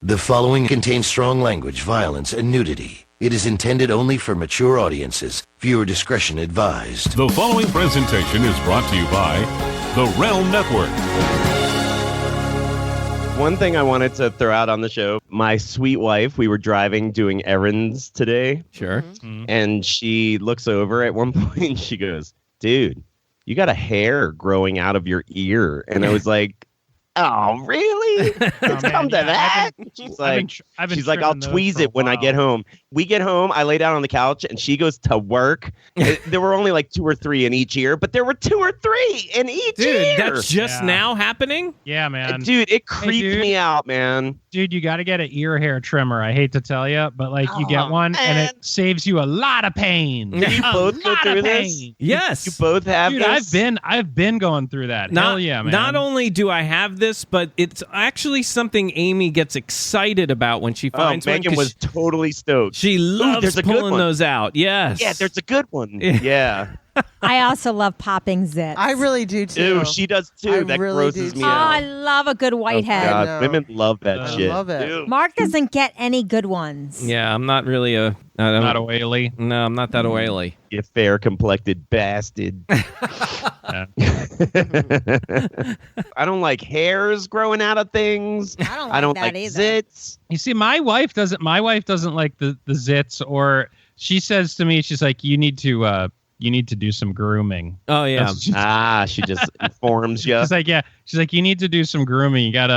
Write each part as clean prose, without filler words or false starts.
The following contains strong language, violence, and nudity. It is intended only for mature audiences. Viewer discretion advised. The following presentation is brought to you by the Realm Network. One thing I wanted to throw out on the show, my sweet wife, we were driving doing errands today. Sure. Mm-hmm. And she looks over at one point and she goes, "Dude, you got a hair growing out of your ear." And I was like, "Oh, really? It's come to that?" She's like, "I'll tweeze it when I get home." We get home, I lay down on the couch, and she goes to work. There were only like 2 or 3 in each ear, but there were 2 or 3 in each ear. Dude, that's just now happening? Yeah, man. Dude, it creeped me out, man. Dude, you got to get an ear hair trimmer. I hate to tell you, but like you get one, and it saves you a lot of pain. Did you both go through this? Yes. You both have Dude, this? I've been going through that. Hell yeah, man. Not only do I have this, but it's actually something Amy gets excited about when she finds one. Megan was totally stoked. She loves pulling those out. Yes. Yeah, there's a good one. Yeah. I also love popping zits. I really do too. Ew, she does too. That really grosses do me Oh, out. I love a good whitehead. Oh, God. Women love that I shit. love it. Ew. Mark doesn't get any good ones. Yeah, I'm not really Not a whaley. No, I'm not that oily. You fair-complected bastard. I don't like hairs growing out of things. I don't like that either. zits. You see, my wife doesn't like the zits, or she says to me, she's like, you need to do some grooming. Oh, yeah. She just informs you. She's like, you need to do some grooming. You got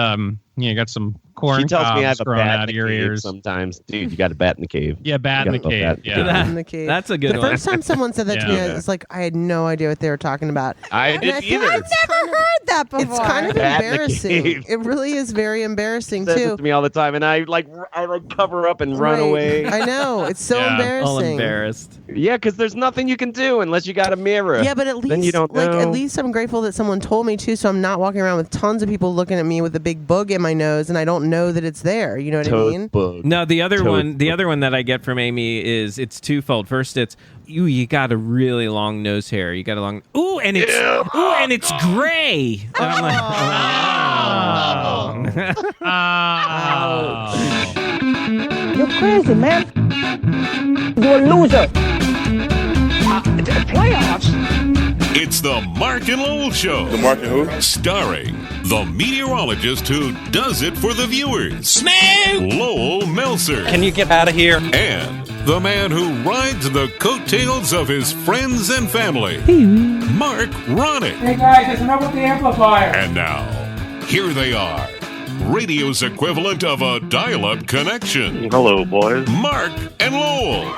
got some corn She tells me I have a growing bat out in of the your cave ears. sometimes. Dude, you got a bat in the cave. Yeah, bat in the cave. Bat in the cave. That's a good the one. first time someone said that to me, it's like I had no idea what they were talking about. I didn't either. I've never heard that before. It's kind of Bat in the embarrassing. cave. It really is very embarrassing Says too. it to me all the time, and I cover up and run Right. away. I know. It's so Yeah. embarrassing. All embarrassed. Yeah, because there's nothing you can do unless you got a mirror. Yeah, but at least then you don't know. at least I'm grateful that someone told me too, so I'm not walking around with tons of people looking at me with a big bug in my nose, and I don't know that it's there. You know what I mean? Bug. No, the other one that I get from Amy is it's twofold. First, it's you got a really long nose hair. You got a long and it's gray. And I'm like, You're crazy, man. You're a loser. Playoffs? It's the Mark and Lowell Show. The Mark and who? Starring the meteorologist who does it for the viewers. Smoke! Lowell Melser. Can you get out of here? And the man who rides the coattails of his friends and family. Mark Ronick. Hey guys, it's enough with the amplifier. And now, here they are. Radio's equivalent of a dial-up connection. Hello, boys. Mark and Lowell.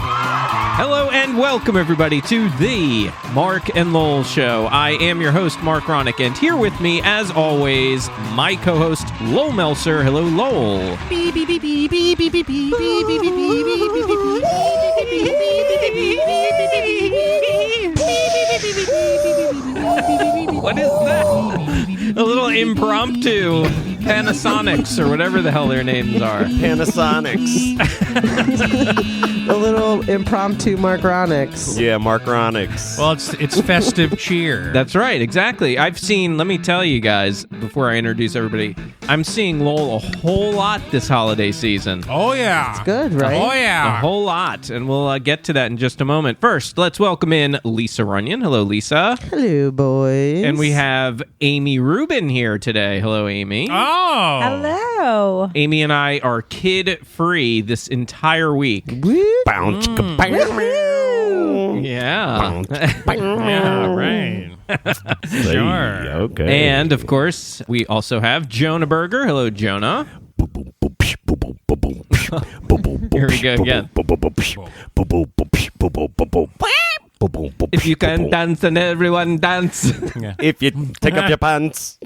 Hello and welcome everybody to the Mark and Lowell Show. I am your host, Mark Ronick, and here with me, as always, my co-host, Lowell Melser. Hello, Lowell. What is that? A little impromptu Panasonics or whatever the hell their names are. Panasonics. A little impromptu Mark Ronix. Yeah, Mark Ronix. Well, it's festive cheer. That's right, exactly. Let me tell you guys, before I introduce everybody, I'm seeing Lowell a whole lot this holiday season. Oh yeah, Good, right? Oh A yeah. whole lot, and we'll get to that in just a moment. First, let's welcome in Lisa Runyon. Hello, Lisa. Hello, boys. And we have Amy Rubin here today. Hello, Amy. Oh, Hello. Amy and I are kid-free this entire week. Bounce. Yeah. yeah, right. Sure. Okay. And, of course, we also have Jonah Berger. Hello, Jonah. Here we go again. If you can dance, then everyone dance. If you take off your pants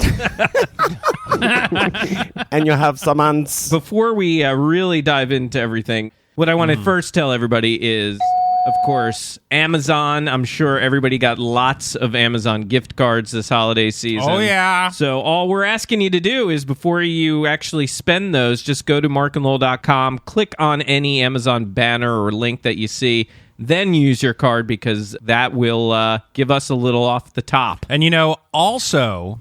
and you have some ants. Before we really dive into everything, what I want to first tell everybody is, of course, Amazon. I'm sure everybody got lots of Amazon gift cards this holiday season. Oh yeah. So all we're asking you to do is before you actually spend those, just go to markandlowell.com, click on any Amazon banner or link that you see, then use your card because that will give us a little off the top. And also,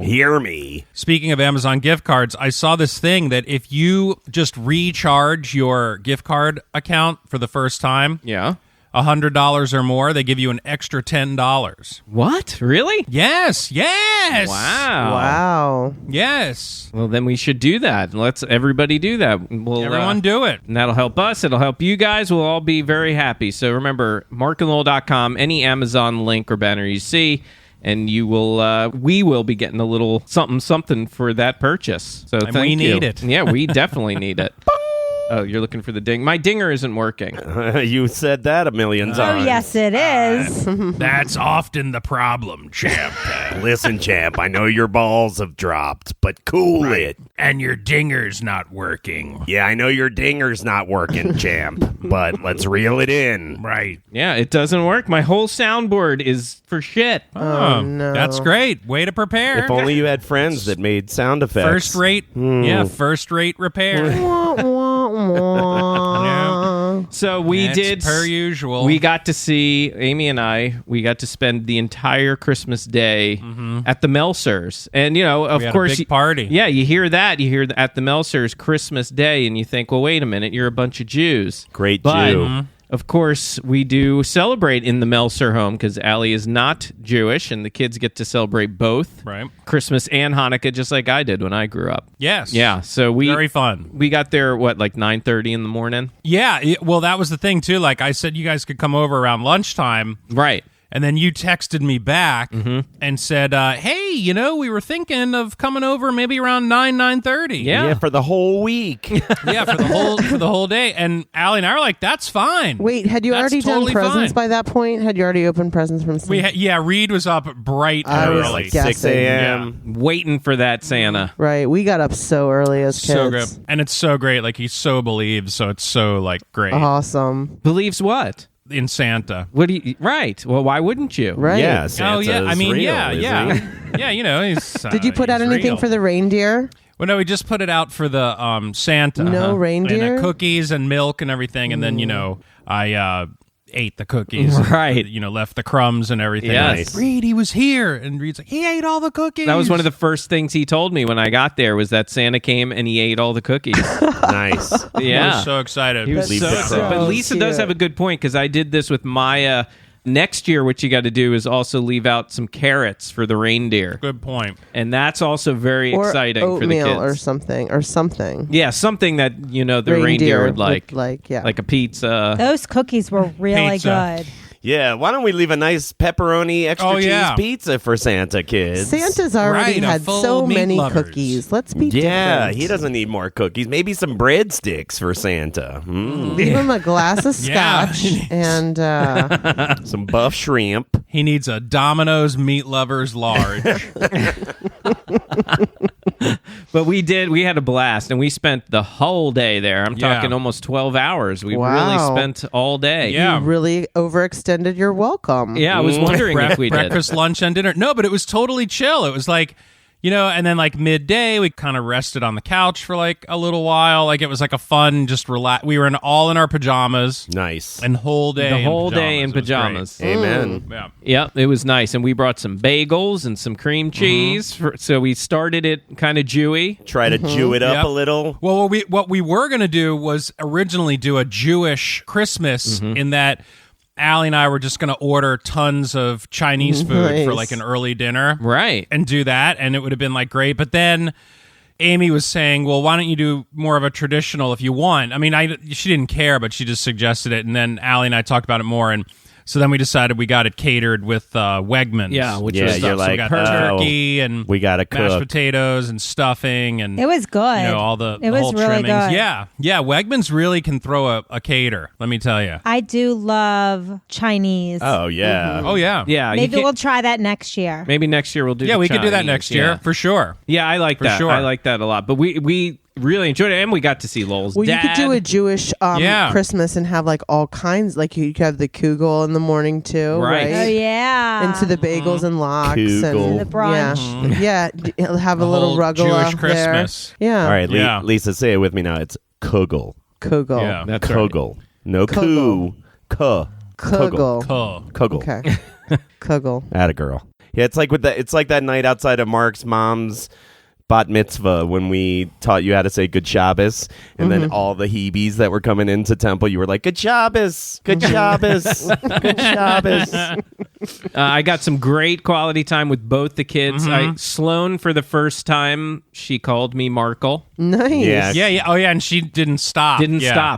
Hear me. speaking of Amazon gift cards, I saw this thing that if you just recharge your gift card account for the first time, Yeah. $100 or more, they give you an extra $10. What? Really? Yes. Wow. Yes. Well, then we should do that. Let's everybody do that. We'll, Everyone do it. And that'll help us. It'll help you guys. We'll all be very happy. So remember, markandlowell.com, any Amazon link or banner you see, and we will be getting a little something for that purchase. So And thank we you. need it. Yeah, we definitely need it. Oh, you're looking for the ding. My dinger isn't working. You said that a million Oh, times. yes, it is. That's often the problem, champ. Listen, champ, I know your balls have dropped, but cool it. And your dinger's not working. Yeah, I know your dinger's not working, champ, but let's reel it in. Right. Yeah, it doesn't work. My whole soundboard is for shit. Oh, no. That's great. Way to prepare. If only you had friends that made sound effects. First rate. Yeah, first rate repair. So we It's did per usual. We got to see Amy and we got to spend the entire Christmas day at the Melsers, and of We had a course, big party. Yeah, you hear that. You hear at the Melsers Christmas Day, and you think, well, wait a minute, you're a bunch of Jews. Great But, Jew. Of course, we do celebrate in the Melser home because Allie is not Jewish, and the kids get to celebrate both Right. Christmas and Hanukkah, just like I did when I grew up. Yes. Yeah, so Very fun. We got there, like 9:30 in the morning? Yeah. Well, that was the thing, too. Like I said, you guys could come over around lunchtime. Right. And then you texted me back and said, hey, we were thinking of coming over maybe around 9:30. Yeah. For the whole week. Yeah, for the whole day. And Allie and I were like, that's fine. Wait, had you That's already totally done presents fine. by that point? Had you already opened presents from some? Reed was up bright I and was early. like, guessing. 6 a.m. Waiting for that Santa. Right, we got up so early as kids. So good. And it's so great. Like he so believes, so it's so great Awesome. Believes what? in Santa. What do you? Right. Well, why wouldn't you? Right. Yeah, Santa Oh yeah, I is mean real, yeah. isn't he? Yeah, he's Did you put out he's anything real. for the reindeer? Well, no, we just put it out for the Santa. No reindeer? And, cookies and milk and everything, and then I ate the cookies. Right. And, left the crumbs and everything. Yes. Like, Reed, he was here, and Reed's like, he ate all the cookies. That was one of the first things he told me when I got there was that Santa came and he ate all the cookies. Nice. I Yeah. was so excited. He was Leave so the excited. But crumbs. Lisa does Cute. have a good point because I did this with Maya. Next year, what you got to do is also leave out some carrots for the reindeer. Good point. And that's also very Or exciting for the oatmeal kids. or something. Yeah, something that, the reindeer would like. yeah. Like a pizza. Those cookies were really Pizza. good. Yeah, why don't we leave a nice pepperoni extra cheese yeah. pizza for Santa, kids? Santa's already Right, a had full so meat many lovers. cookies. Let's be Yeah, different. he doesn't need more cookies. Maybe some breadsticks for Santa. Leave him a glass of Yeah. scotch and Some buff shrimp. He needs a Domino's Meat Lovers large. But we had a blast, and we spent the whole day there. I'm Yeah. talking almost 12 hours. We Wow. really spent all day. Yeah. you really overextended your welcome. Yeah, I was wondering if we did. Breakfast, lunch, and dinner. No, but it was totally chill. It was like, and then midday, we kind of rested on the couch for a little while. It was a fun, just relax. We were all in our pajamas Nice. and whole day. The whole day in It was great. pajamas. Amen. Yeah. Yep, it was nice. And we brought some bagels and some cream cheese. So we started it kind of Jewy. Try to Jew it up Yep. a little. Well, what we were going to do was originally do a Jewish Christmas in that Allie and I were just going to order tons of Chinese food for Nice. an early dinner. Right. And do that, and it would have been great. But then Amy was saying, well, why don't you do more of a traditional if you want? I mean, she didn't care, but she just suggested it. And then Allie and I talked about it more, and so then we decided we got it catered with Wegmans. Yeah, which Yeah, was you're So we like, got oh, turkey and we gotta mashed cook. potatoes and stuffing and It was good. all the It was whole really trimmings. good. Yeah. Wegmans really can throw a cater. Let me tell you. I do love Chinese. Oh, yeah. Oh yeah. Yeah. you Maybe can't- we'll try that next year. Maybe next year we'll do Yeah, the we could do that Chinese, next year yeah. for sure. Yeah, I like that. sure. I like that a lot. But we really enjoyed it, and we got to see Lowell's Well, dad. you could do a Jewish Yeah. Christmas and have all kinds. You could have the kugel in the morning too, Right. right? Oh yeah. Into the bagels and lox Kugel. and The brunch. Yeah, have a The little whole rugelach Jewish Christmas. there. Yeah, All right, Yeah. Lisa, say it with me now. It's kugel. kugel. Yeah. That's right. Kugel. No Kugel. coup. Kugel. Kugel. Okay. Kugel. Atta girl. Yeah, it's like that night outside of Mark's mom's bat mitzvah when we taught you how to say good Shabbos, and then all the Hebes that were coming into temple, you were like, good Shabbos, good Shabbos, good Shabbos. I got some great quality time with both the kids. Sloan, for the first time, she called me Markle. Nice. Yeah. Yeah. Oh, yeah. And she didn't stop.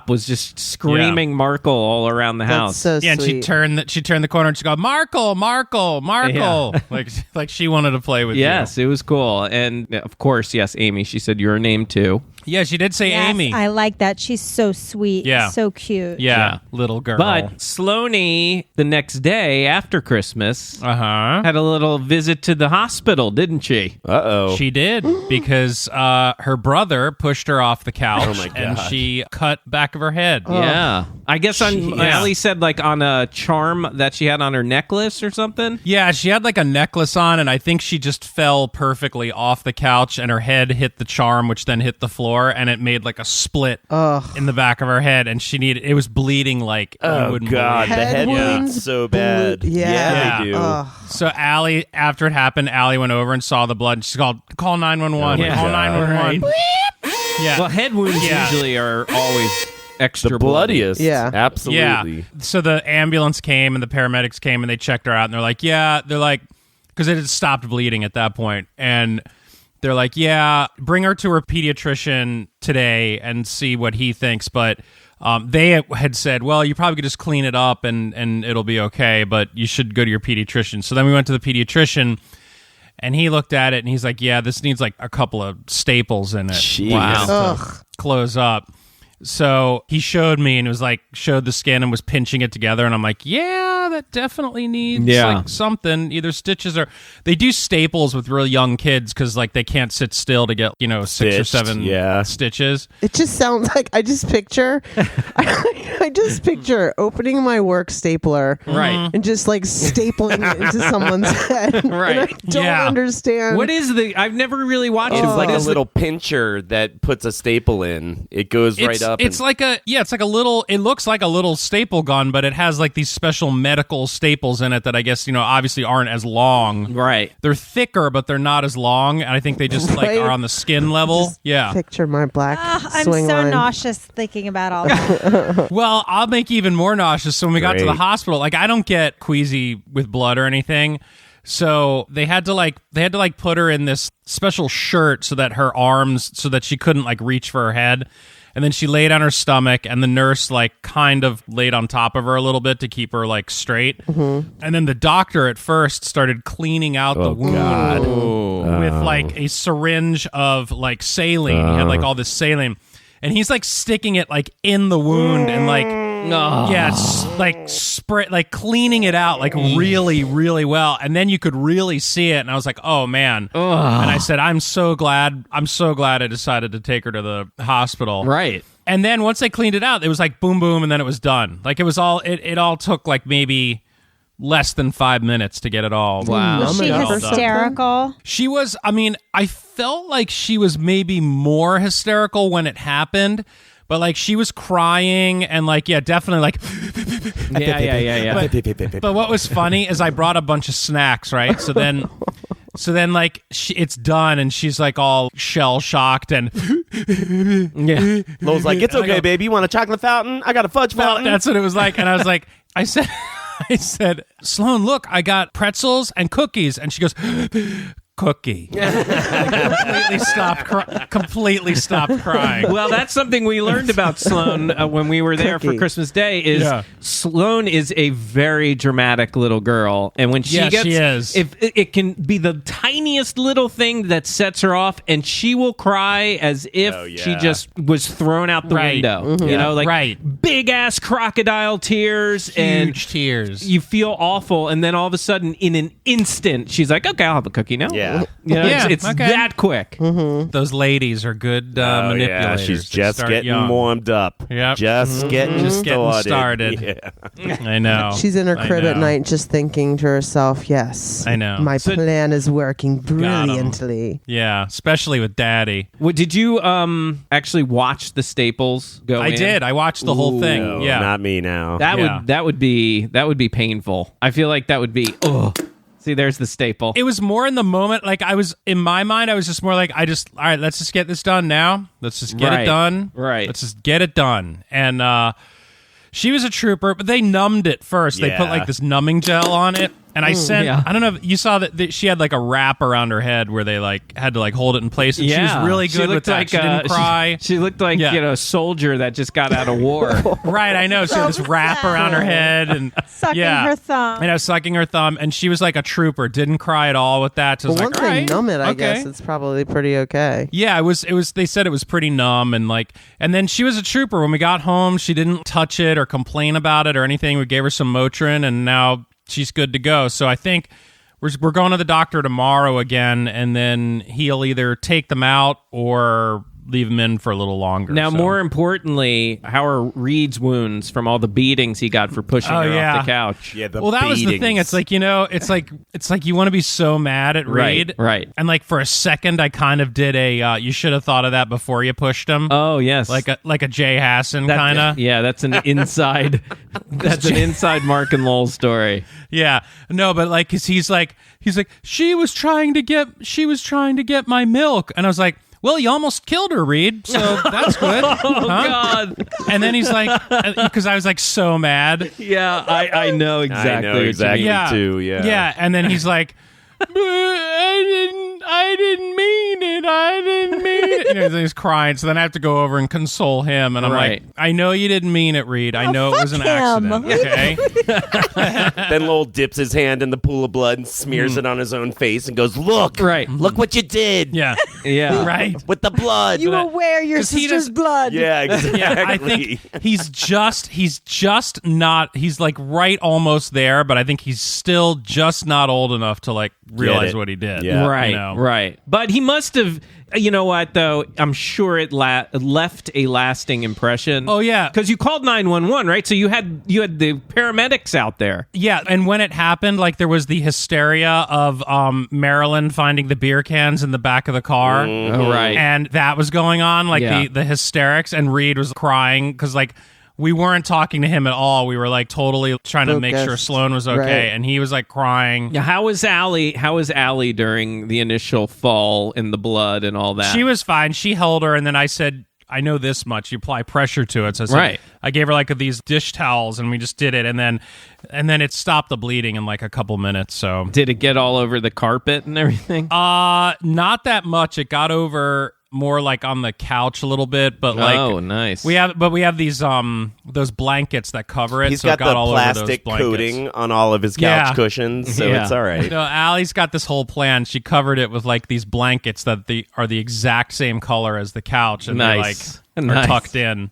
Was just screaming Markle all around the house. That's so Yeah, and sweet. she turned the corner and she go, Markle. Yeah. like she wanted to play with you. Yes, it was cool. And of course, yes, Amy, she said your name too. Yeah, she did say Yes, Amy. I like that. She's so sweet. Yeah. So cute. Yeah, little girl. But Sloanie, the next day after Christmas, had a little visit to the hospital, didn't she? Uh-oh. She did, because her brother pushed her off the couch Oh my and God. she cut back of her head. Yeah. I guess Allie said like on a charm that she had on her necklace or something. Yeah, she had like a necklace on, and I think she just fell perfectly off the couch, and her head hit the charm, which then hit the floor, and it made like a split in the back of her head, and it was bleeding like you wouldn't God, believe. the head wounds wounds so bad. Yeah. They do. So Allie, after it happened, Allie went over and saw the blood. She called, call 911. Oh my Call God. 911. Yeah. Well, head wounds usually are always extra The bloodiest. Yeah. Absolutely. Yeah. So the ambulance came and the paramedics came and they checked her out, and they're like, because it had stopped bleeding at that point, and they're like, bring her to her pediatrician today and see what he thinks. But they had said, well, you probably could just clean it up and it'll be okay, but you should go to your pediatrician. So then we went to the pediatrician, and he looked at it and he's like, yeah, this needs like a couple of staples in it. Jeez. Wow. To close up. So he showed me and it was like, showed the skin and was pinching it together. And I'm like, yeah, that definitely needs like something, either stitches or they do staples with real young kids because like they can't sit still to get, 6 or Stitched, 7 stitches. It just sounds like I just picture opening my work stapler and just like stapling it into someone's head. Right. And I don't understand. What is I've never really watched it. It's like What a is little pincher that puts a staple in. It goes right up. It's like a little. It looks like a little staple gun, but it has like these special medical staples in it that I guess obviously aren't as long. Right. They're thicker, but they're not as long, and I think they just like are on the skin level. Yeah. Picture my black I'm swing so line. nauseous thinking about all that. Well, I'll make you even more nauseous. So when we got to the Great. hospital, like I don't get queasy with blood or anything. So they had to put her in this special shirt so that her arms, so that she couldn't like reach for her head. And then she laid on her stomach, and the nurse like kind of laid on top of her a little bit to keep her like straight. And then the doctor at first started cleaning out the wound with like a syringe of like saline. He had like all this saline, and he's like sticking it like in the wound and like like cleaning it out like really, really well. And then you could really see it, and I was like, oh man. And I said, I'm so glad I decided to take her to the hospital. Right. And then once they cleaned it out, it was like boom, boom, and then it was done. Like it was all, it all took like maybe less than 5 minutes to get it all. Wow. Was she all done. hysterical? She was, I felt like she was maybe more hysterical when it happened, but like she was crying and like, definitely like. Yeah. But what was funny is I brought a bunch of snacks, right? So then like it's done and she's like all shell shocked and Lowell's like, it's okay, baby. You want a chocolate fountain? I got a fudge well, fountain. that's what it was like. And I was like, I said, Sloan, look, I got pretzels and cookies. And she goes, cookie. Completely stopped crying. Well, that's something we learned about Sloan when we were there for Christmas Day. Sloan is a very dramatic little girl, and when she she is. if it can be the tiniest little thing that sets her off, and she will cry as if she just was thrown out the window. You know, like big ass crocodile tears, Huge tears. You feel awful, and then all of a sudden, in an instant, she's like, "Okay, I'll have a cookie now." Yeah. Yeah. You know, Yeah, it's okay. that quick. Those ladies are good manipulators. Yeah, she's They just start getting young. warmed up. Yep. Just getting started. Yeah. I know. She's in her I crib at know. night just thinking to herself, yes, I know. my So- plan is working 'em. brilliantly. Yeah, especially with Daddy. What, did you actually watch the Staples go I in? did. I watched the whole thing. No, Yeah. not me now. That would be painful. I feel like that would be. Oh, see, there's the staple. It was more in the moment. Like I was in my mind, I was just more like, all right, let's just get this done now. Let's just get Right. it done. Right. Let's just get it done. And she was a trooper, but they numbed it first. They put Yeah. like this numbing gel on it. And I sent, yeah. I don't know if you saw that she had like a wrap around her head where they like had to like hold it in place. And she was really good with that. She didn't cry. She looked like Yeah. a soldier that just got out of war. Right, I know. She had this wrap around her head and Sucking her thumb. I know, sucking her thumb, and she was like a trooper. Didn't cry at all with that. So I was Well, once like, all they right, numb it, I okay. guess it's probably pretty okay. Yeah, it was. They said it was pretty numb, and like, and then she was a trooper. When we got home, she didn't touch it or complain about it or anything. We gave her some Motrin, and now she's good to go. So I think we're going to the doctor tomorrow again, and then he'll either take them out or leave them in for a little longer. Now, so. more importantly, how are Reed's wounds from all the beatings he got for pushing her off the couch? Yeah, the Well, that was the thing. beatings. It's like, you know, it's like you want to be so mad at Reed, right. And like for a second, I kind of did a. You should have thought of that before you pushed him. Oh yes, like a Jay Hassan kind of. Yeah, that's an inside. That's an inside Mark and Lowell story. Yeah, no, but like, 'cause he's like, she was trying to get my milk, and I was like, well, you almost killed her, Reed, so that's good. Oh Huh? God. And then he's like, because I was like so mad. Yeah, I know exactly. I know what you exactly mean. Yeah. too. Yeah. Yeah, and then he's like, I didn't mean it. You know, he's crying. So then I have to go over and console him, and I'm Right. like, I know you didn't mean it, Reed. I know it was an fuck him. accident. Okay. Then Lowell dips his hand in the pool of blood and smears it on his own face and goes, "Look, Right. look what you did Yeah. Yeah. Right. with the blood." You will wear your 'cause he sister's does- blood. Yeah, exactly. Yeah, I think he's just not. He's like right almost there, but I think he's still just not old enough to like realize it. what he did. Yeah. Right, you know? right. But he must have. You know what, though? I'm sure it left a lasting impression. Oh, yeah. because you called 911, right? So you had the paramedics out there. Yeah, and when it happened, like there was the hysteria of Marilyn finding the beer cans in the back of the car. Oh, right. And that was going on, like Yeah. the hysterics, and Reed was crying because like we weren't talking to him at all. We were like totally trying to make sure Focused. Sloan was okay, Right. and he was like crying. Yeah, how was Allie during the initial fall in the blood and all that? She was fine. She held her, and then I said, I know this much. You apply pressure to it. So I said, Right. I gave her like these dish towels, and we just did it, and then it stopped the bleeding in like a couple minutes. So Did it get all over the carpet and everything? not that much. It got over more like on the couch a little bit, but like oh, nice. we have these those blankets that cover it. He's so it got got the all over those plastic blankets. coating on all of his couch Yeah. cushions, so Yeah. it's all right. No, Allie's got this whole plan. She covered it with like these blankets that are the exact same color as the couch, and Nice. they like Nice. are tucked in.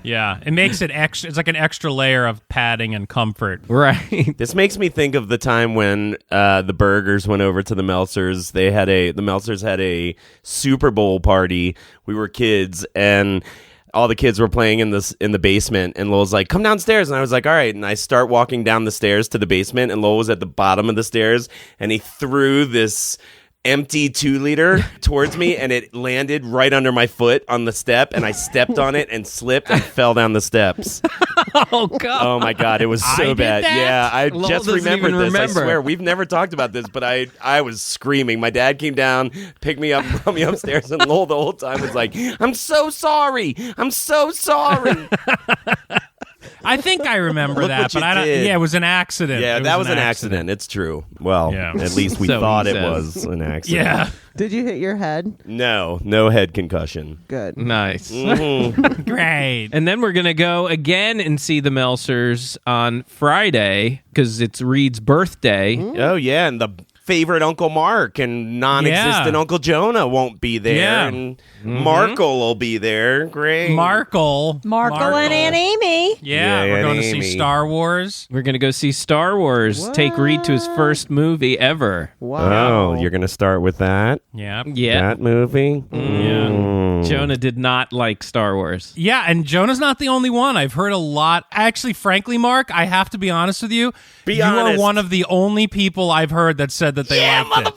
Yeah, it makes it extra. It's like an extra layer of padding and comfort. right. This makes me think of the time when the Burgers went over to the Melsers. The Melsers had a Super Bowl party. We were kids, and all the kids were playing in the basement. And Lowell's like, "Come downstairs," and I was like, "All right." And I start walking down the stairs to the basement, and Lowell was at the bottom of the stairs, and he threw this empty 2-liter towards me, and it landed right under my foot on the step, and I stepped on it and slipped and fell down the steps. Oh God. Oh my God, it was I so did bad. that? Yeah, I Lowell just doesn't remembered even this. remember. I swear, we've never talked about this, but I was screaming. My dad came down, picked me up, brought me upstairs, and Lowell the whole time was like, "I'm so sorry. I'm so sorry." I think I remember Look that, what but you I don't. did. Yeah, it was an accident. Yeah, It that was an accident. It's true. Well, Yeah. at least we So thought he it says. was an accident. Yeah, Did you hit your head? No head concussion. Good. Nice. great. And then we're going to go again and see the Melsers on Friday because it's Reed's birthday. Oh yeah, and the favorite Uncle Mark, and non-existent Uncle Jonah won't be there, and Markle will be there. Great. Markle and Aunt Amy. Yeah, we're going to see Star Wars. We're going to go see Star Wars. What? Take Reed to his first movie ever. Wow. Oh, you're going to start with that? Yeah. That movie? Yeah. Jonah did not like Star Wars. Yeah, and Jonah's not the only one. I've heard a lot. Actually, frankly, Mark, I have to be honest with you. You are one of the only people I've heard that said that they liked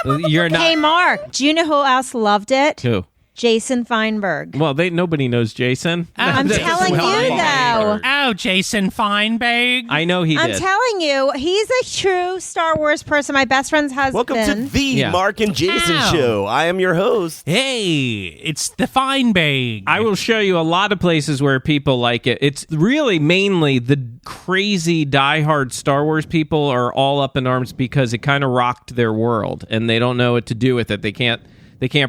it. You're not. Hey, Mark, do you know who else loved it? Who? Jason Feinberg. Well, nobody knows Jason. I'm telling you, though. Oh, Jason Feinberg. I know he I'm did. telling you, he's a true Star Wars person. My best friend's husband. Welcome to the Mark and Jason show. I am your host. Hey, it's the Feinberg. I will show you a lot of places where people like it. It's really mainly the crazy diehard Star Wars people are all up in arms because it kind of rocked their world, and they don't know what to do with it. They can't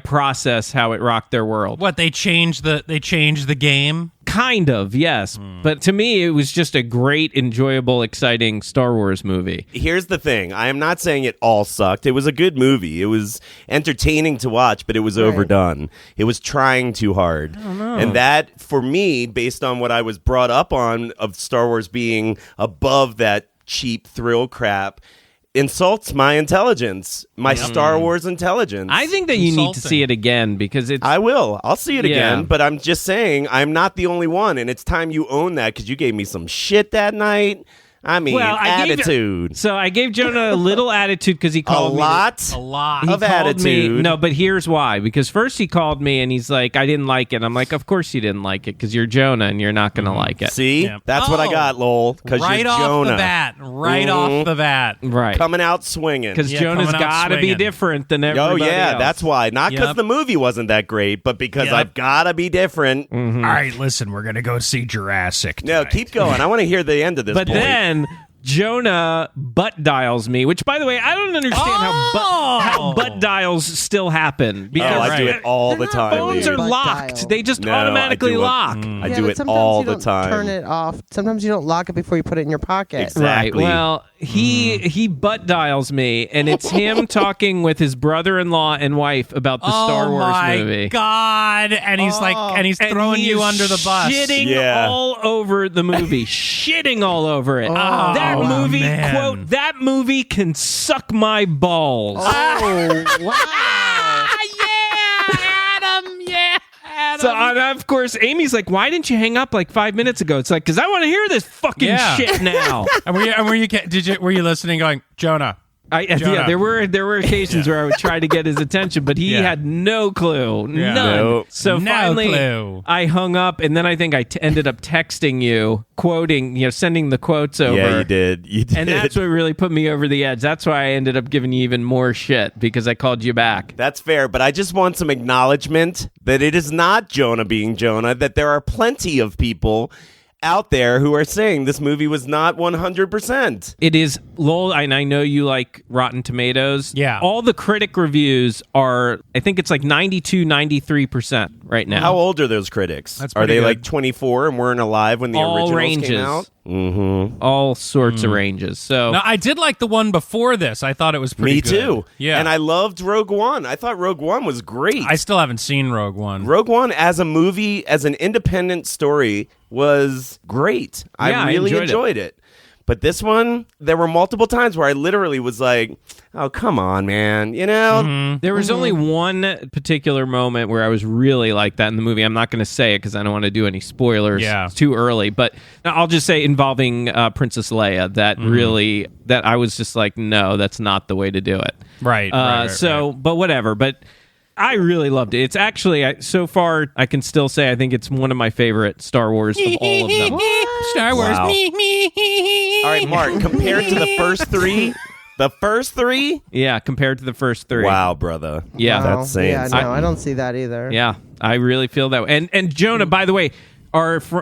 process how it rocked their world. What, they changed the game? Kind of, yes. But to me, it was just a great, enjoyable, exciting Star Wars movie. Here's the thing. I am not saying it all sucked. It was a good movie. It was entertaining to watch, but it was overdone. It was trying too hard. I don't know. And that, for me, based on what I was brought up on of Star Wars being above that cheap thrill crap, insults my intelligence, my Star Wars intelligence. I think that you need to see it again because it's... I will. I'll see it again, but I'm just saying I'm not the only one, and it's time you own that because you gave me some shit that night. I mean, attitude. I gave Jonah a little attitude because he called me. A lot He of called attitude. Me, no, but here's why. Because first he called me and he's like, I didn't like it. I'm like, of course you didn't like it because you're Jonah and you're not going to like it. See? Yeah. That's what I got, Lowell, because you're Jonah. Right off the bat. Right. Coming out swinging. Because Jonah's got to be different than everybody else. That's why. Not because the movie wasn't that great, but because I've got to be different. All right, listen, we're going to go see Jurassic tonight. No, keep going. I want to hear the end of this But point. then Jonah butt dials me, which, by the way, I don't understand how butt dials still happen. Because I do it all the time. phones are Butt locked. dial. They just No, automatically lock. I Yeah, do but it sometimes all you the don't time. Turn it off. Sometimes you don't lock it before you put it in your pocket. Exactly. Right. Well, he butt dials me, and it's him talking with his brother-in-law and wife about the Star Wars movie. Oh my God! And he's he's And throwing he you is under the bus. shitting all over the movie, shitting all over it. That movie, man. quote, that movie can suck my balls. Oh, wow. So, and of course, Amy's like, why didn't you hang up like 5 minutes ago? It's like, because I want to hear this fucking shit now. And were you listening going, Jonah? Yeah, there were occasions where I would try to get his attention, but he had no clue, none. Nope. So No finally, clue. I hung up, and then I think I ended up texting you, quoting, sending the quotes over. Yeah, you did. And that's what really put me over the edge. That's why I ended up giving you even more shit because I called you back. That's fair, but I just want some acknowledgement that it is not Jonah being Jonah, that there are plenty of people out there who are saying this movie was not 100%. It is, Lowell, and I know you like Rotten Tomatoes. Yeah. All the critic reviews are, I think it's like 92, 93% right now. How old are those critics? That's are pretty they good. like 24 and weren't alive when the All originals ranges. came out? Mm-hmm. All sorts of ranges. So No, I did like the one before this. I thought it was pretty Me good. too. Yeah. And I loved Rogue One. I thought Rogue One was great. I still haven't seen Rogue One. Rogue One as a movie, as an independent story, was great. Yeah, I really I enjoyed it. But this one, there were multiple times where I literally was like, oh, come on, man. You know? there was only one particular moment where I was really like that in the movie. I'm not going to say it because I don't want to do any spoilers too early. But I'll just say involving Princess Leia that really, that I was just like, no, that's not the way to do it. Right. But whatever. But I really loved it. It's actually, so far, I can still say I think it's one of my favorite Star Wars of all of them. Star Wars. Wow. All right, Mark, compared to the first three, Yeah, compared to the first three. wow, brother. Yeah. That's saying Yeah, no, something. I don't see that either. Yeah, I really feel that way. And Jonah, by the way,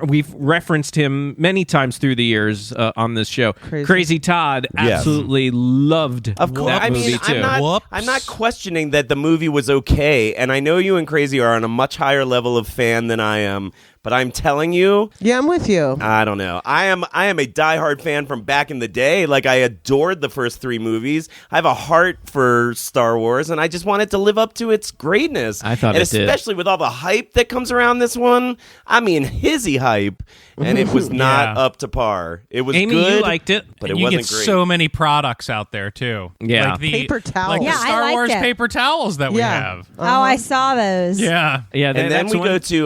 we've referenced him many times through the years on this show. Crazy Todd absolutely loved Of course, that I movie mean, too. I'm not questioning that the movie was okay, and I know you and Crazy are on a much higher level of fan than I am. But I'm telling you, Yeah, I'm with you. I don't know. I am a diehard fan from back in the day. Like, I adored the first 3 movies. I have a heart for Star Wars, and I just want it to live up to its greatness. I thought and it did. especially with all the hype that comes around this one. I mean, hizzy hype, and it was not Yeah. up to par. It was Amy, good. you liked it. but And it you wasn't get great. so many products out there too. Yeah. like the Paper towels. like the Yeah, I Star liked Wars it. paper towels that we Yeah. have. Oh, I saw those. Yeah, Yeah, And then that's we one- go to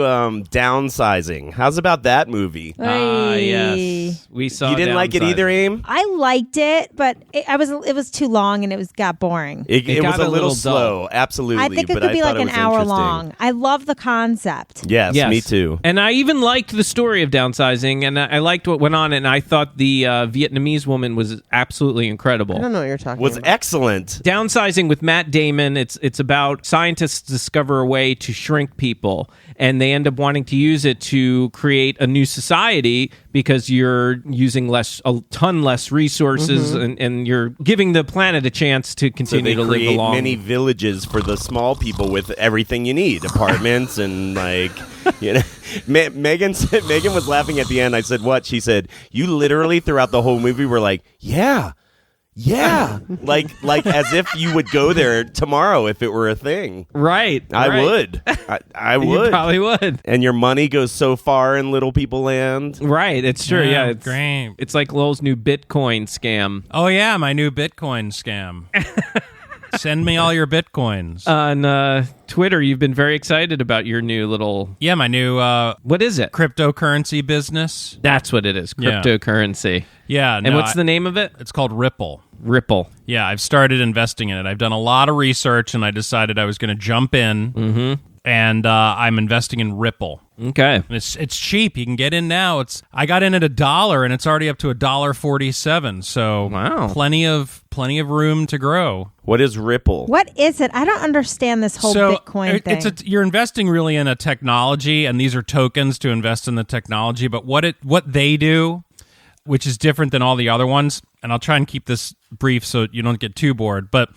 downsizing. How's about that movie? yes. We saw You didn't like it Downsizing. either, Aim? I liked it, but it was too long and it got boring. It It was got a a little little slow, absolutely. I think it but could be thought like it an was hour interesting. long. I love the concept. Yes, me too. And I even liked the story of downsizing, and I liked what went on, and I thought the Vietnamese woman was absolutely incredible. I don't know what you're talking Was about. excellent. Downsizing with Matt Damon, it's about scientists discover a way to shrink people, and they end up wanting to use it to create a new society because you're using a ton less resources, and you're giving the planet a chance to So continue they to live create along. many villages for the small people with everything you need, apartments and like, you know. Megan was laughing at the end. I said, "What?" She said, "You literally throughout the whole movie were like, yeah." like as if you would go there tomorrow if it were a thing. Right. I right. would. I You would. probably would. And your money goes so far in little people land. Right. It's true. Yeah. It's great. It's like Lowell's new Bitcoin scam. Oh yeah, my new Bitcoin scam. Send me all your Bitcoins. On Twitter, you've been very excited about your new little. Yeah, my new What is it? cryptocurrency business. That's what it is. Yeah. Cryptocurrency. Yeah, And what's the name of it? It's called Ripple. Ripple. Yeah, I've started investing in it. I've done a lot of research, and I decided I was going to jump in. Mm-hmm. And I'm investing in Ripple. Okay. And it's cheap. You can get in now. I got in at $1, and it's already up to $1.47. So Wow. plenty of room to grow. What is Ripple? What is it? I don't understand this whole Bitcoin thing. You're investing really in a technology, and these are tokens to invest in the technology. But what they do, which is different than all the other ones, and I'll try and keep this brief so you don't get too bored. But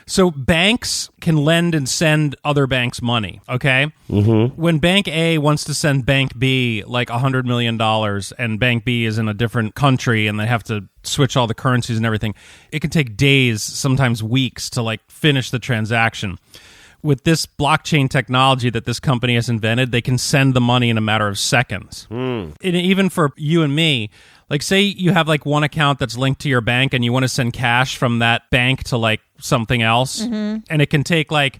so banks can lend and send other banks money, okay? Mm-hmm. When Bank A wants to send Bank B like $100 million, and Bank B is in a different country and they have to switch all the currencies and everything, it can take days, sometimes weeks, to like finish the transaction. With this blockchain technology that this company has invented, they can send the money in a matter of seconds. And even for you and me, like say you have like one account that's linked to your bank and you want to send cash from that bank to like something else, and it can take like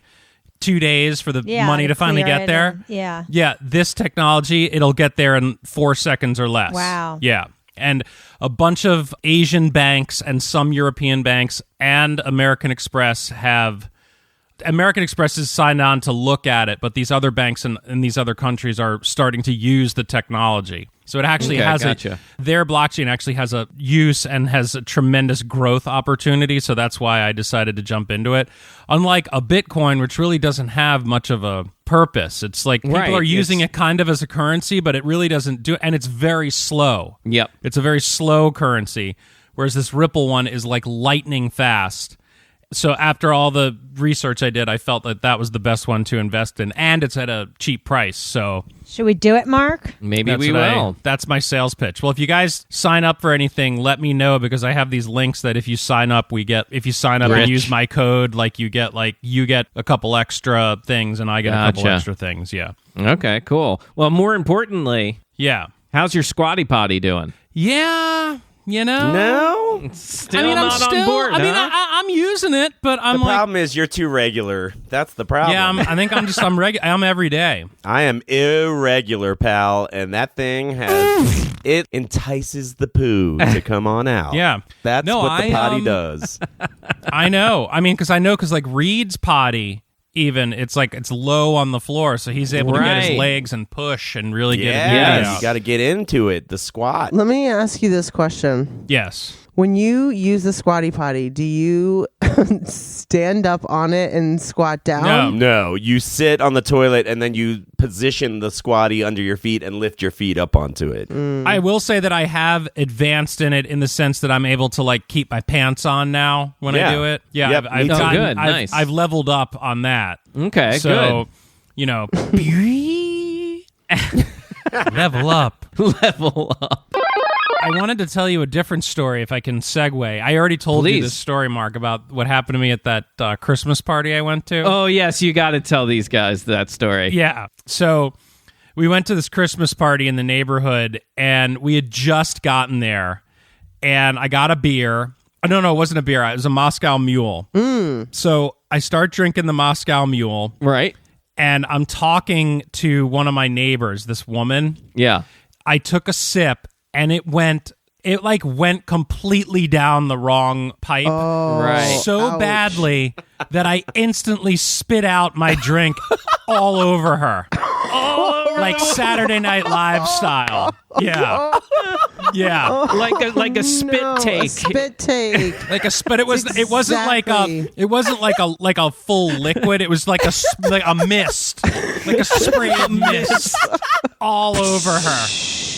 2 days for the money to finally clear get it there. and- yeah. Yeah, this technology, it'll get there in 4 seconds or less. Wow. Yeah. And a bunch of Asian banks and some European banks and American Express is signed on to look at it, but these other banks in these other countries are starting to use the technology. So it actually has their blockchain actually has a use and has a tremendous growth opportunity. So that's why I decided to jump into it. Unlike a Bitcoin, which really doesn't have much of a purpose. It's like people are using it kind of as a currency, but it really doesn't do it. And it's very slow. Yep. It's a very slow currency. Whereas this Ripple one is like lightning fast. So after all the research I did, I felt that was the best one to invest in, and it's at a cheap price. So Should we do it, Mark? Maybe we will. That's my sales pitch. Well, if you guys sign up for anything, let me know, because I have these links that if you sign up, if you sign up and use my code, you get a couple extra things, and I get a couple extra things. Yeah. Okay, cool. Well, more importantly, yeah. How's your squatty potty doing? Yeah. You know? No. Still not on board, huh? I'm using it, but I'm the problem is you're too regular. That's the problem. Yeah, I think I'm every day. I am irregular, pal, and that thing it entices the poo to come on out. Yeah. That's what the potty does. I know. Because like Reed's potty, even it's low on the floor, so he's able to get his legs and push and really get it out. You got to get into it. The squat. Let me ask you this question. Yes. When you use the squatty potty, do you stand up on it and squat down? No, you sit on the toilet and then you position the squatty under your feet and lift your feet up onto it. I will say that I have advanced in it in the sense that I'm able to keep my pants on now when I do it. Yeah, yep, I've I've leveled up on that. Okay, so, good. Level up. Level up. I wanted to tell you a different story if I can segue. I already told you this story, Mark, about what happened to me at that Christmas party I went to. Oh, yes, you got to tell these guys that story. Yeah. So we went to this Christmas party in the neighborhood, and we had just gotten there, and I got a beer. No, it wasn't a beer. It was a Moscow Mule. So I start drinking the Moscow Mule. Right. And I'm talking to one of my neighbors, this woman. Yeah. I took a sip, and it went completely down the wrong pipe. Right. So badly that I instantly spit out my drink all over her. Like Saturday Night Live style. Yeah. Yeah. Like a spit take. A spit take. Like a spit. It wasn't like a full liquid. It was like a mist. Like a spray of mist all over her.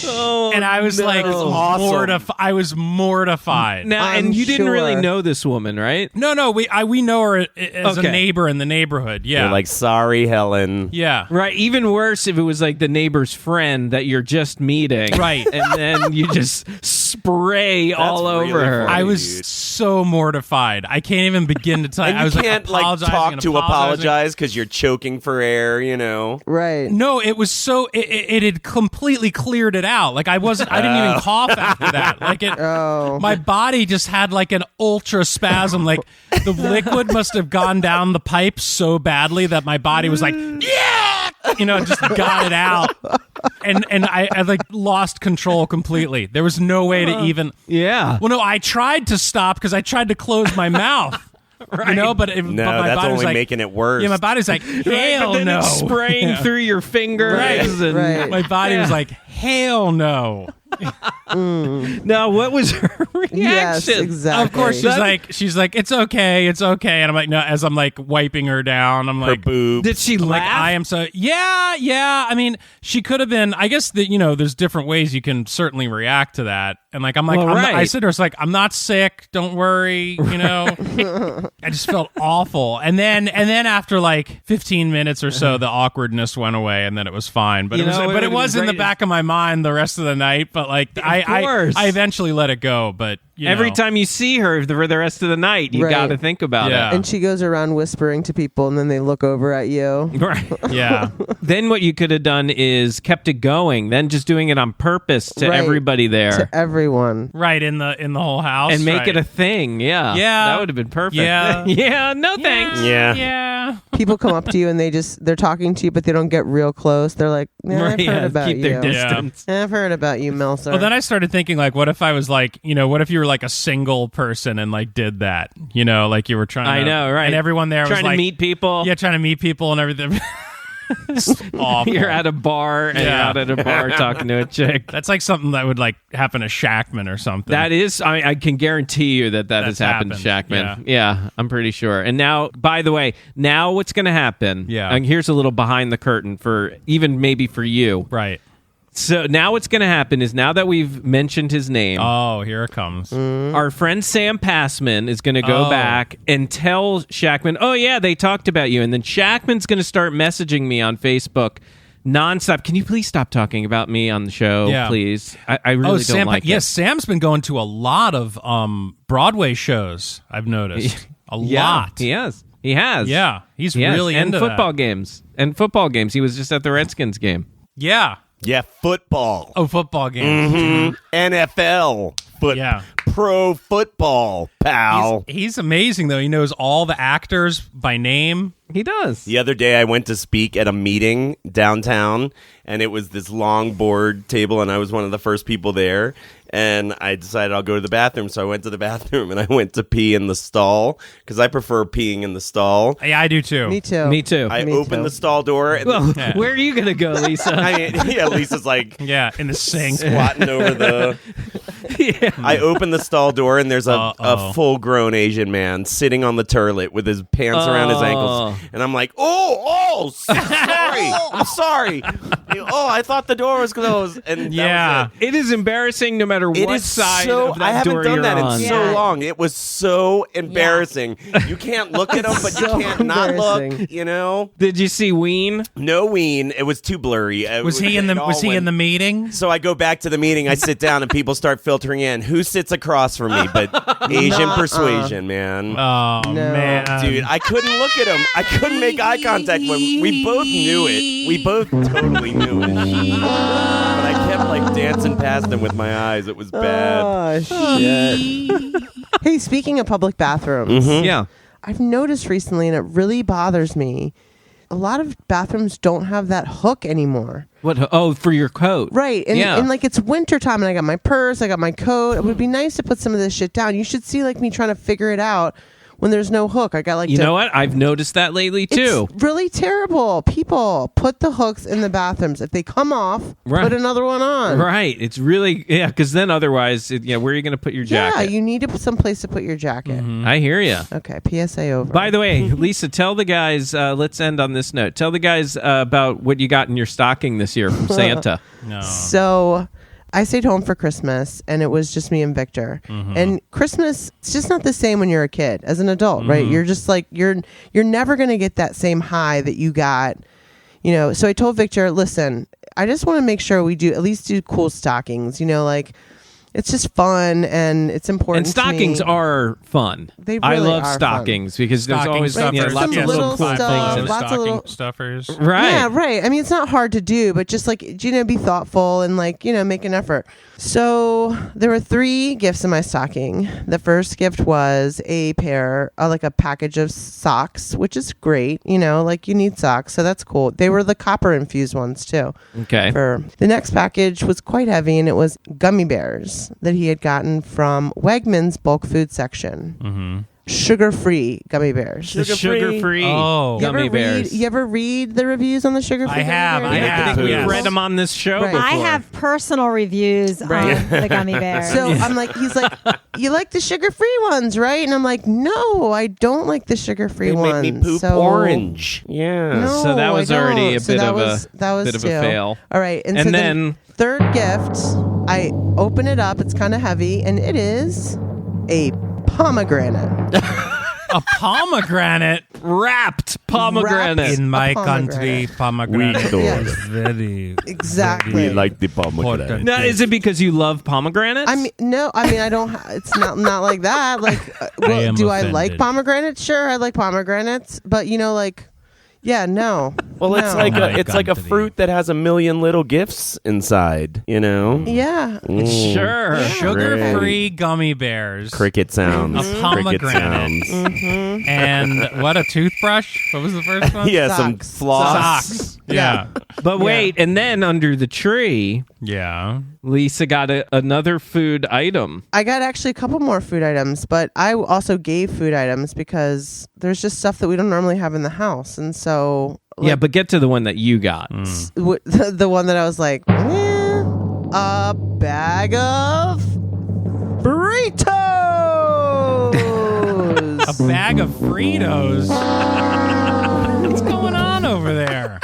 Oh, and I was like, I was mortified. Now, and you didn't really know this woman, right? No, we know her as a neighbor in the neighborhood. Yeah, You're like, sorry, Helen. Yeah, right. Even worse if it was like the neighbor's friend that you're just meeting, right? And then you just spray all over her. I was so mortified. I can't even begin to tell you. And I was you can't apologizing apologize because you're choking for air. Right. No, it was so it had completely cleared it out. Like I didn't even cough after that. Like my body just had like an ultra spasm. Like the liquid must have gone down the pipe so badly that my body was like, yeah, just got it out. And I like lost control completely. There was no way to even. Yeah. Well, no, I tried to stop because I tried to close my mouth. Right. But my that's body was only like, making it worse. Yeah, my body's like, hell but then no. It's spraying through your fingers. Right. My body was like, hell no. Now, what was her reaction? Yes, exactly. Of course, she's like, it's okay, and I'm like, no. As I'm like wiping her down, I'm her like, boobs. Did she laugh? Like, I am so yeah. I mean, she could have been. I guess that there's different ways you can certainly react to that. And like, I'm like, I said to her, it's like, I'm not sick. Don't worry. I just felt awful. And then after like 15 minutes or so, the awkwardness went away, and then it was fine. But it was in the back of my mind the rest of the night. But like, I eventually let it go. But every time you see her for the rest of the night, you got to think about it. And she goes around whispering to people, and then they look over at you. Right. Yeah. Then what you could have done is kept it going. Then just doing it on purpose to everybody there. To everyone. Right, in the whole house. And make it a thing. Yeah. Yeah. That would have been perfect. Yeah. Yeah, no thanks. Yeah. People come up to you and they're talking to you, but they don't get real close. They're like, I've heard about keep you. their distance. I've heard about you, Melser. Well, then I started thinking, like, what if I was like, what if you were like a single person and like did that? Like you were trying to. I know, right? And everyone there was trying to like, meet people. Yeah, trying to meet people and everything. It's awful. You're at a bar and you're out at a bar talking to a chick. That's like something that would like happen to Shackman or something. That is, I can guarantee you that has happened to Shackman. Yeah, I'm pretty sure. And now, by the way, what's going to happen? Yeah. And here's a little behind the curtain for even maybe for you. Right. So now what's going to happen is now that we've mentioned his name. Oh, here it comes. Our friend Sam Passman is going to go back and tell Shackman, oh, yeah, they talked about you. And then Shackman's going to start messaging me on Facebook nonstop. Can you please stop talking about me on the show, please? I really don't like it. Yes, Sam's been going to a lot of Broadway shows, I've noticed. A lot. He has. Yeah, he's really into football that. games. And football games. He was just at the Redskins game. Yeah. Yeah, football. Oh, football games. Mm-hmm. NFL. Pro football, pal. He's amazing, though. He knows all the actors by name. He does. The other day, I went to speak at a meeting downtown, and it was this long board table, and I was one of the first people there. And I decided I'll go to the bathroom, so I went to the bathroom, and I went to pee in the stall, because I prefer peeing in the stall. Yeah, I do, too. Me too. I opened the stall door. And where are you going to go, Lisa? Lisa's like... Yeah, in the sink. Squatting over the... I open the stall door and there's a full-grown Asian man sitting on the toilet with his pants around his ankles, and I'm like, sorry, I'm sorry. I thought the door was closed. And that was it is embarrassing no matter what side of that I haven't door done you're that on. in so long. It was so embarrassing. You can't look at him, but you can't not look. You know? Did you see Ween? No Ween. It was too blurry. Was he in the meeting? So I go back to the meeting. I sit down, and people start filtering in. Who sits across from me? But Asian persuasion, man. Oh man, dude, I couldn't look at him. I couldn't make eye contact with him. We both knew it. We both totally knew it. But I kept like dancing past him with my eyes. It was bad. Oh shit. Hey, speaking of public bathrooms, Yeah. I've noticed recently, and it really bothers me, a lot of bathrooms don't have that hook anymore. What? Oh, for your coat. Right. And like it's winter time and I got my purse, I got my coat. It would be nice to put some of this shit down. You should see like me trying to figure it out when there's no hook. I got like You know what? I've noticed that lately too. It's really terrible. People put the hooks in the bathrooms. If they come off, put another one on. Right. It's really because then otherwise, where are you going to put your jacket? Yeah, you need to put some place to put your jacket. I hear you. Okay, PSA over. By the way, Lisa, tell the guys. Let's end on this note. Tell the guys about what you got in your stocking this year from Santa. No. So I stayed home for Christmas, and it was just me and Victor. And Christmas, it's just not the same when you're a kid. As an adult, right? You're just like you're never gonna get that same high that you got. So I told Victor, listen, I just want to make sure we at least do cool stockings. Like it's just fun and it's important. And stockings to me. are fun. They I really love are stockings because there's Stocking always stuffers. lots of Some little little cool stuff, things. lots of stocking little- stuffers. Right. Yeah, right. I mean, it's not hard to do, but just like, be thoughtful and make an effort. So there were 3 gifts in my stocking. The first gift was a pair, like a package of socks, which is great. You need socks. So that's cool. They were the copper infused ones too. Okay. The next package was quite heavy, and it was gummy bears that he had gotten from Wegmans bulk food section. Sugar-free gummy bears. The sugar-free gummy bears. You ever read the reviews on the sugar-free gummy bears? I think we've yes. read them on this show Right. before. I have personal reviews on the gummy bears. So I'm like, he's like, you like the sugar-free ones, right? And I'm like, no, I don't like the sugar-free They ones. make me poop orange. Yeah. No, So that was I don't. already a So bit that of was, a that was bit of a two. fail. All right, and And so then third gift, I open it up. It's kind of heavy, and it is a pomegranate. A pomegranate wrapped pomegranate. in my A pomegranate. country. Pomegranate Yes. is very Exactly. the pomegranate. Now, is it because you love pomegranates? I mean, no. I mean, I don't. It's not like that. Like, am do I like offended. pomegranates? Sure, I like pomegranates, but yeah, no. Well, it's No. like my it's like a country. fruit that has a million little gifts inside. Yeah. sure. sugar-free gummy bears. Cricket sounds. A pomegranate. Cricket sounds. And what, a toothbrush? What was the first one? Yeah, some Socks. floss. Socks. Yeah. But wait, and then under the tree, Yeah. Lisa got another food item. I got actually a couple more food items, but I also gave food items because there's just stuff that we don't normally have in the house, and so Yeah, but get to the one that you got. the one that I was like, a bag of burritos. A bag of Fritos. What's going on over there?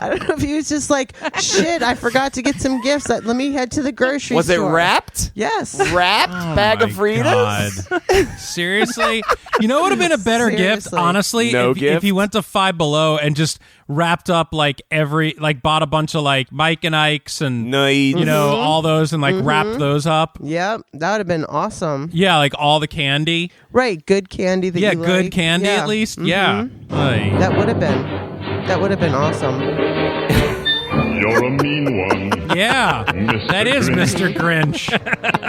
I don't know if he was just like, shit, I forgot to get some gifts. Let me head to the grocery Was it store. wrapped? Yes. Wrapped bag My of Fritos? God. Seriously? You know what would have been a better gift, Seriously. honestly? No if gift? you went to Five Below and just wrapped up bought a bunch of Mike and Ike's and Nice. all those and wrapped those up. Yep. That would have been awesome. Yeah, all the candy. Right. Good candy that Yeah, you good like. candy Yeah. at least. Yeah. Ay. That would have been. That would have been awesome. You're a mean one. Yeah. That is Mr. Grinch.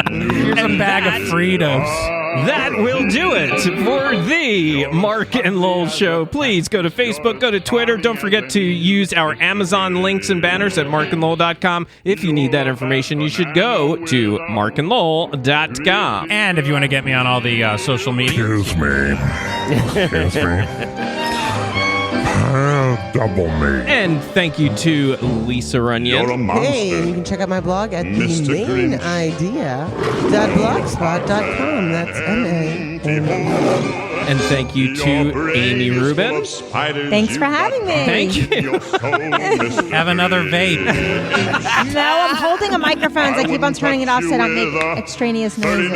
Here's a bag of Fritos. That will do it for the Mark and Lowell Show. Please go to Facebook, go to Twitter. Don't forget to use our Amazon links and banners at markandlowell.com. If you need that information, you should go to markandlowell.com. And if you want to get me on all the social media. Excuse me. Excuse me. double me. And thank you to Lisa You're a Runyon. monster. Hey, you can check out my blog at Mr. Grinch. themainidea.blogspot.com. That's M-A. And thank you to Amy Rubin. Thanks for having me. Thank you. Have another vape. No, I'm holding a microphone. I keep on turning it off so I don't make extraneous noises.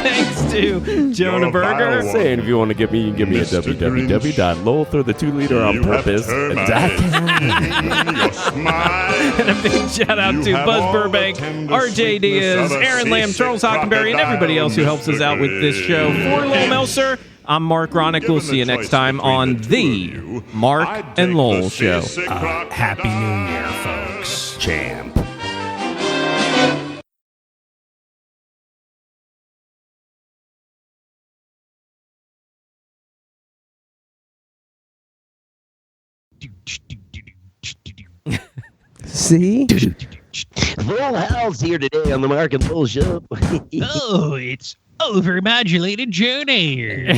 Thanks to Jonah Berger. Saying if you want to get me, you can give me a Mr. www.lowell throw the 2-liter on purpose. And And a big shout out to Buzz Burbank, RJ Diaz, Aaron Lamb, Charles Hockenberry, and everybody else who helps us out with this show. For Lowell Melser, I'm Mark Ronick. We'll see you next time on the Mark and Lowell Show. Happy New Year, folks. Champ. See? Full house here today on the Mark and Lowell Show. Oh, it's overmodulated Jonah.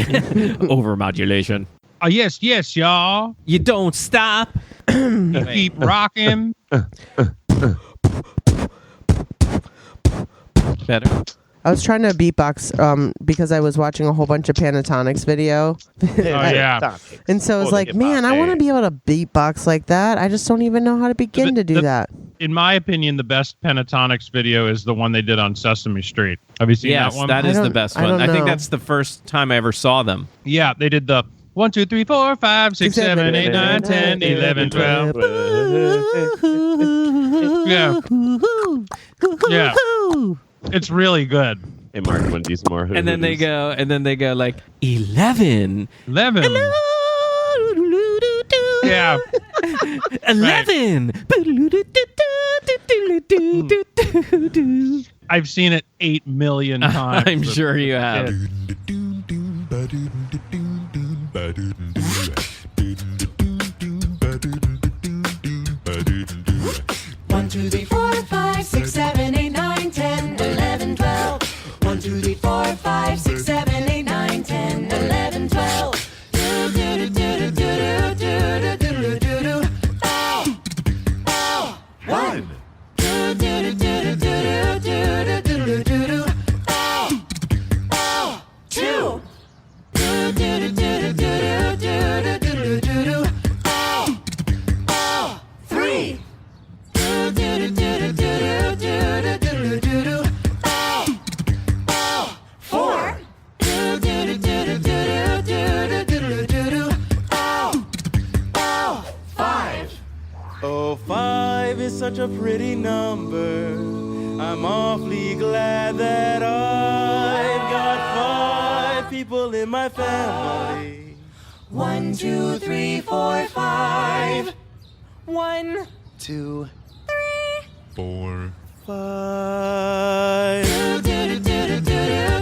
Overmodulation. Oh, yes, y'all. You don't stop. Keep rocking. Better. I was trying to beatbox because I was watching a whole bunch of Pentatonics video. Oh, yeah. And so I was Oh, like, the hip-hop man, I want to thing. be able to beatbox like that. I just don't even know how to begin to do that. In my opinion, the best Pentatonics video is the one they did on Sesame Street. Have you seen Yes, that one? that is I the don't- best I one. don't I think know. that's the first time I ever saw them. Yeah, they did the 1, 2, 3, 4, 5, 6, 7, 8, 9, 10, 11, 12. Yeah. Yeah. It's really good. Hey, Mark, you want to do some more? And then they go like 11. 11. Yeah. 11. I've seen it 8 million times. I'm sure you have. One, two, three, four, five, 6, 7, 8, 9, 10, 11, 12. 1, 2, 3, 4, 5, 6, 7, 8, 9, 10, 11, 12. Do, do, do, do, do, do, do, do, do, do, do. Ow! Ow! 1. Do, do, do, do, do, do, do, do, do, do, do. Ow! Ow! 2. Do, do, do, do, do, do, do, do, do, do, do. Ow! Ow! 3. Do, do, do, do, do, do, do, do, do, do. Ow! Ow! 4. Do, do, do, do, do, do, do, do, do, do. Ow! Ow! 5. Oh, 5 is such a pretty number. I'm awfully glad that I've got 5 people in my family. 1, 2, 3, 4, 5. 1, 2, 4, 5. do, do, do, do, do,